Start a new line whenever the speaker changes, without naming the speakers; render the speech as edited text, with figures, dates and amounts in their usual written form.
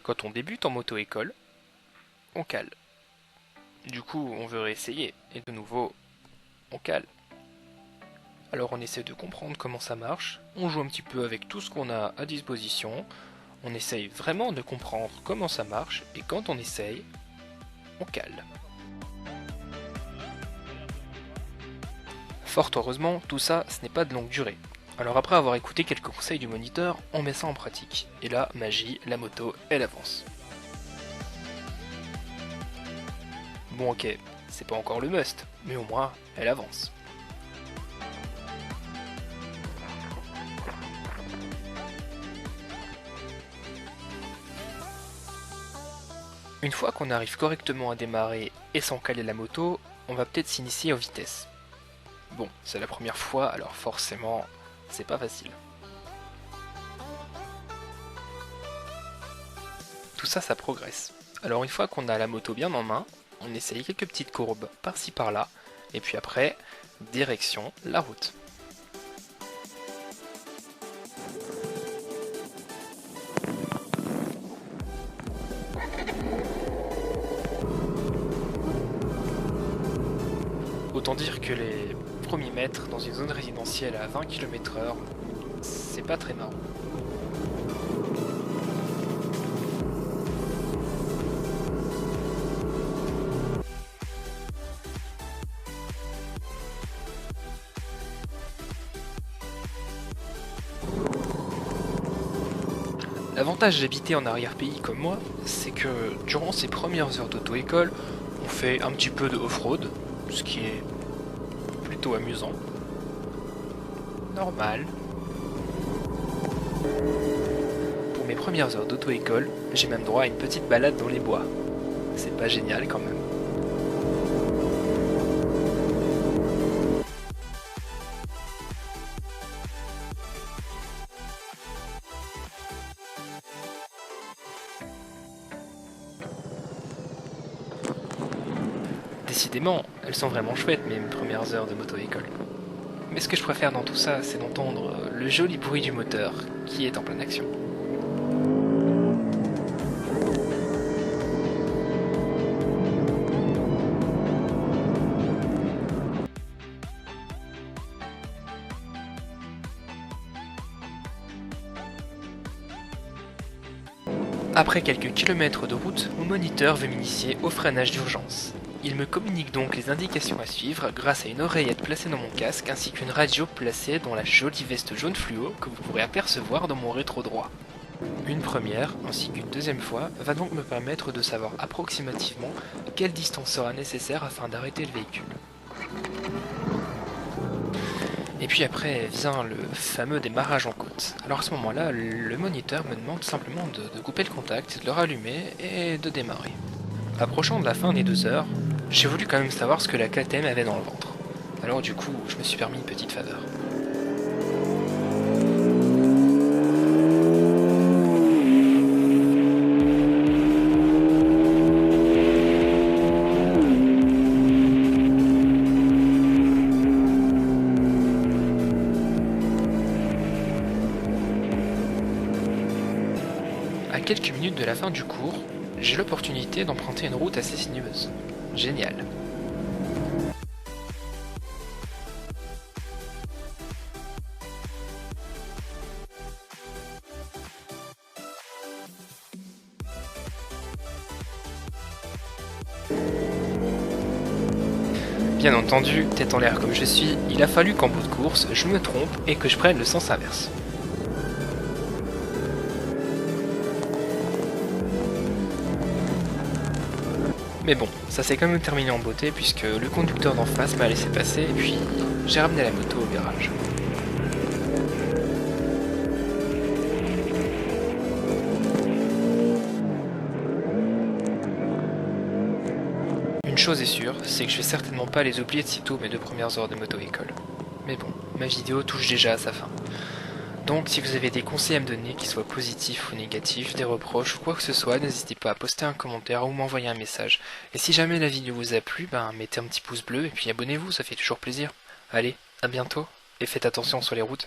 Quand on débute en moto-école, on cale. Du coup, on veut réessayer, et de nouveau, on cale. Alors on essaie de comprendre comment ça marche, on joue un petit peu avec tout ce qu'on a à disposition, on essaye vraiment de comprendre comment ça marche, et quand on essaye, on cale. Fort heureusement, tout ça, ce n'est pas de longue durée. Alors après avoir écouté quelques conseils du moniteur, on met ça en pratique. Et là, magie, la moto, elle avance. Bon ok, c'est pas encore le must, mais au moins, elle avance. Une fois qu'on arrive correctement à démarrer et sans caler la moto, on va peut-être s'initier aux vitesses. Bon, c'est la première fois, alors forcément, c'est pas facile. Tout ça, ça progresse. Alors une fois qu'on a la moto bien en main, on essaye quelques petites courbes par-ci par-là, et puis après, direction la route. Autant dire que les premiers mètres dans une zone résidentielle à 20 km/h, c'est pas très marrant. L'avantage d'habiter en arrière-pays comme moi, c'est que durant ces premières heures d'auto-école, on fait un petit peu de off-road, ce qui est plutôt amusant. Normal. Pour mes premières heures d'auto-école, j'ai même droit à une petite balade dans les bois. C'est pas génial quand même. Décidément, elles sont vraiment chouettes mes premières heures de moto-école. Mais ce que je préfère dans tout ça, c'est d'entendre le joli bruit du moteur qui est en pleine action. Après quelques kilomètres de route, mon moniteur veut m'initier au freinage d'urgence. Il me communique donc les indications à suivre grâce à une oreillette placée dans mon casque ainsi qu'une radio placée dans la jolie veste jaune fluo que vous pourrez apercevoir dans mon rétro droit. Une première ainsi qu'une deuxième fois va donc me permettre de savoir approximativement quelle distance sera nécessaire afin d'arrêter le véhicule. Et puis après vient le fameux démarrage en côte. Alors à ce moment-là, le moniteur me demande simplement de couper le contact, de le rallumer et de démarrer. Approchant de la fin des 2 heures, j'ai voulu quand même savoir ce que la KTM avait dans le ventre. Alors du coup, je me suis permis une petite faveur. À quelques minutes de la fin du cours, j'ai l'opportunité d'emprunter une route assez sinueuse. Génial. Bien entendu, tête en l'air comme je suis, il a fallu qu'en bout de course, je me trompe et que je prenne le sens inverse. Mais bon, ça s'est quand même terminé en beauté puisque le conducteur d'en face m'a laissé passer et puis j'ai ramené la moto au virage. Une chose est sûre, c'est que je vais certainement pas les oublier de sitôt mes 2 premières heures de moto-école. Mais bon, ma vidéo touche déjà à sa fin. Donc si vous avez des conseils à me donner, qu'ils soient positifs ou négatifs, des reproches ou quoi que ce soit, n'hésitez pas à poster un commentaire ou m'envoyer un message. Et si jamais la vidéo vous a plu, mettez un petit pouce bleu et puis abonnez-vous, ça fait toujours plaisir. Allez, à bientôt, et faites attention sur les routes.